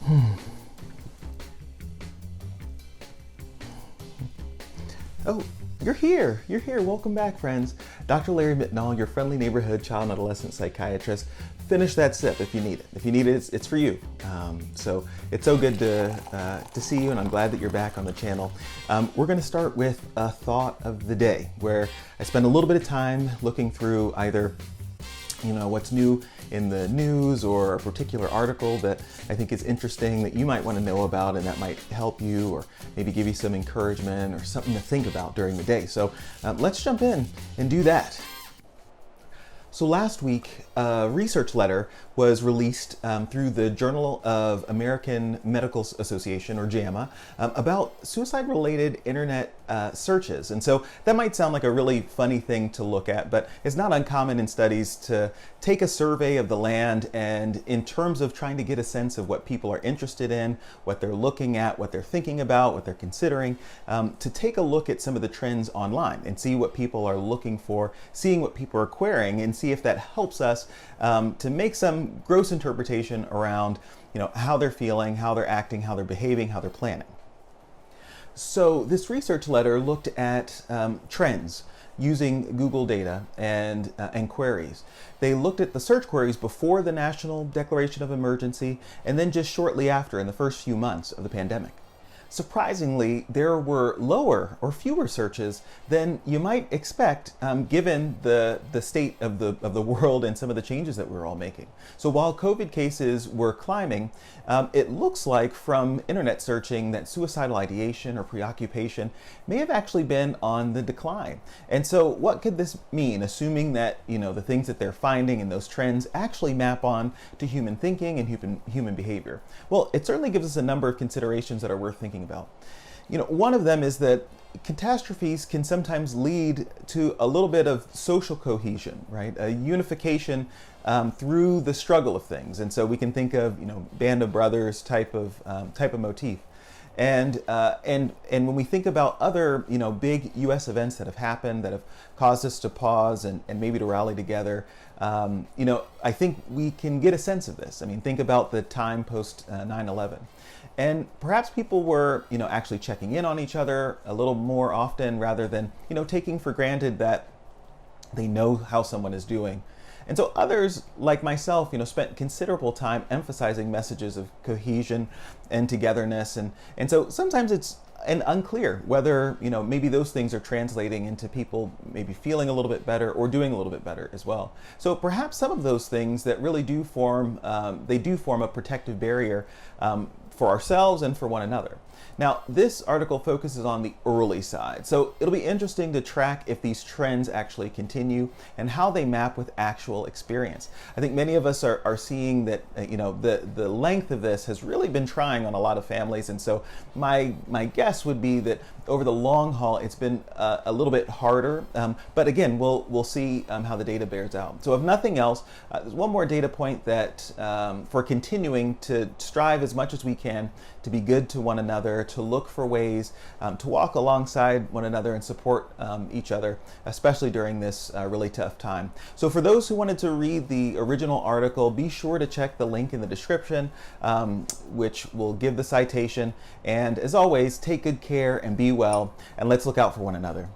Oh, you're here. You're here. Welcome back, friends. Dr. Larry Mitnaul, your friendly neighborhood child and adolescent psychiatrist. Finish that sip if you need it. If you need it, it's for you. So it's so good to see you, and I'm glad that you're back on the channel. We're going to start with a thought of the day, where I spend a little bit of time looking through either what's new in the news or a particular article that I think is interesting that you might want to know about, and that might help you or maybe give you some encouragement or something to think about during the day. So let's jump in and do that. So last week, a research letter was released through the Journal of American Medical Association, or JAMA, about suicide-related internet searches. And so that might sound like a really funny thing to look at, but it's not uncommon in studies to take a survey of the land and, in terms of trying to get a sense of what people are interested in, what they're looking at, what they're thinking about, what they're considering, to take a look at some of the trends online and see what people are looking for, seeing what people are querying, and see if that helps us to make some gross interpretation around how they're feeling, how they're acting, how they're behaving, how they're planning. So this research letter looked at trends using Google data and queries. They looked at the search queries before the National Declaration of Emergency and then just shortly after, in the first few months of the pandemic. Surprisingly, there were lower or fewer searches than you might expect, given the state of the world and some of the changes that we're all making. So while COVID cases were climbing, it looks like from internet searching that suicidal ideation or preoccupation may have actually been on the decline. And so what could this mean, assuming that the things that they're finding and those trends actually map on to human thinking and human behavior? Well, it certainly gives us a number of considerations that are worth thinking about. One of them is that catastrophes can sometimes lead to a little bit of social cohesion, right? A unification through the struggle of things. And so we can think of, Band of Brothers type of motif. And when we think about other, big U.S. events that have happened that have caused us to pause and maybe to rally together, I think we can get a sense of this. I mean, think about the time post 9/11. And perhaps people were, actually checking in on each other a little more often rather than, taking for granted that they know how someone is doing. And so others, like myself, spent considerable time emphasizing messages of cohesion and togetherness. And so sometimes it's unclear whether, maybe those things are translating into people maybe feeling a little bit better or doing a little bit better as well. So perhaps some of those things that really do form, a protective barrier for ourselves and for one another. Now, this article focuses on the early side, so it'll be interesting to track if these trends actually continue and how they map with actual experience. I think many of us are seeing that the length of this has really been trying on a lot of families, and so my guess would be that over the long haul it's been a little bit harder, but again, we'll see how the data bears out. So if nothing else, there's one more data point that for continuing to strive as much as we can to be good to one another, to look for ways to walk alongside one another and support each other, especially during this really tough time. So for those who wanted to read the original article, be sure to check the link in the description, which will give the citation. And as always, take good care and be well, and let's look out for one another.